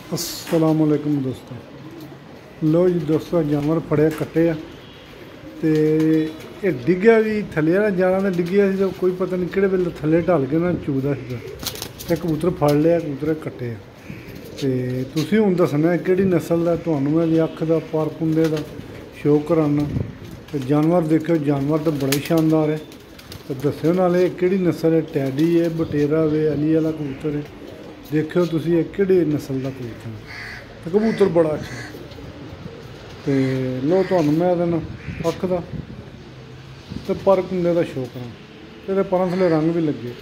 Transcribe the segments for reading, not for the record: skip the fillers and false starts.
अस्सलाम वालेकुम दोस्तों। लो जी दोस्तों, जानवर फड़े कट्टे आ ते ये डिग्गिया भी थल्ले ना जाना तो डिग्गिया सी, तो कोई पता नहीं किहड़े वेले थल्ले ढल के ना चूदा सीगा ते कबूतर फड़ लिया, कबूतर कट्टे आ ते तुसीं हुण दस्सना किहड़ी नस्ल दा। तुहानूं मैं अख दा पारकुंडे दा शो कराना ते जानवर देखो, जानवर तो बड़ा ही शानदार है। तो दस्सिओ नाले किहड़ी नस्ल है, टैडी है, बटेरा वे, अली वाला कबूतर है। देखियो तुसीं ये किहड़ी नस्ल का कबूतर है, तो कबूतर बड़ा अच्छा है। तो लो तुहानूं मैं देना अख दा ते पर कुंडे दा शो करां, तेरे परां थल्ले रंग भी लगे।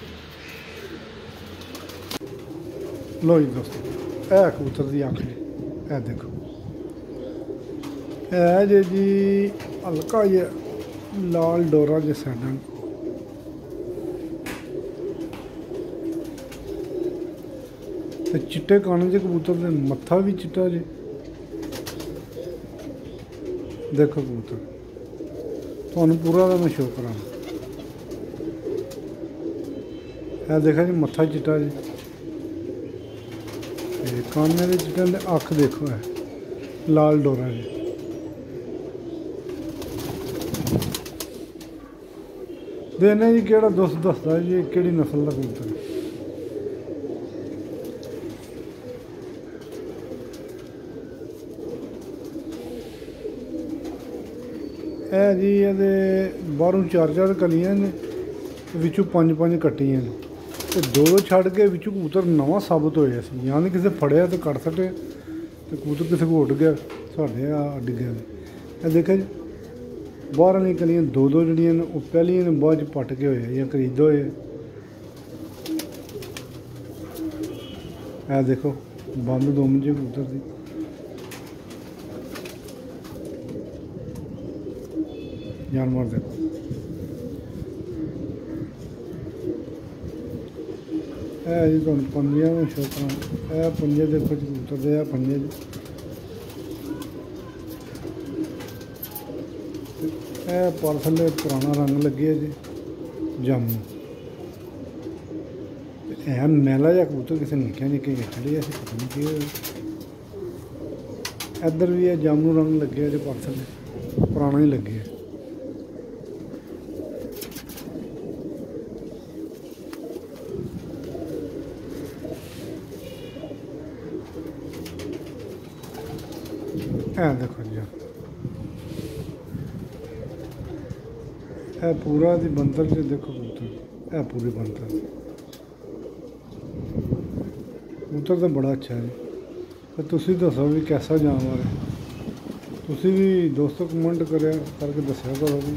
लो जी दोस्तों, ए कबूतर दी अख जी, ए देखो है जी हल्का जे लाल डोरा जे साइडां ते चिट्टे काने जे कबूतर दे मत्था भी चिट्टा जे। देखो कबूतर तुहानूं पूरा दा मैं शो करां, है देखा जी मत्था चिट्टा जी, काने दे चिट्टे दे अख देखो है लाल डोरा जी। देने जी केड़ा दोस्त दसदा जी केड़ी नस्ल का कबूतर है जी। ये बाहरों 4-4 कलियां ने, विचों 5-5 कट्टियां ने, तो 2-2 छड़ के विचों कबूतर नवा साबित होया सी, यानी किसी फड़िया तो कट सटे तो कबूतर किसी को उड़ गया साढ़े डिग्गिया ने। देखा जी बाहर वाली कलियां 2-2 जड़ियां ने, वो पहलियां ने बाद पट के होए या खरीद होए। है देखो बंद 2 मंजे कबूतर दी। जानवर देखो है जी, तुम पंजे में शो करा, पंजे देखो जी कबूतर दे पंजे जी। पर थल्ले पुराना रंग लगे जी जामू, है मैला जहा कबूतर किसी निक्के निक्के खड़े ऐसे पता नहीं कि इधर भी है जामू रंग लगे जी, पर थल्ले पुराना ही लगे। देखो जी है पूरा दी बंदर जी, देखो कबूतर है पूरी बंदर। कबूतर तो बड़ा अच्छा है। तो तुसी दसो भी कैसा जानवर है, तुसी भी दोस्तों कमेंट करें करके दस्या करो भी,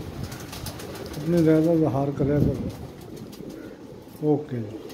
अपनी राय का इजहार करें करो। ओके जी।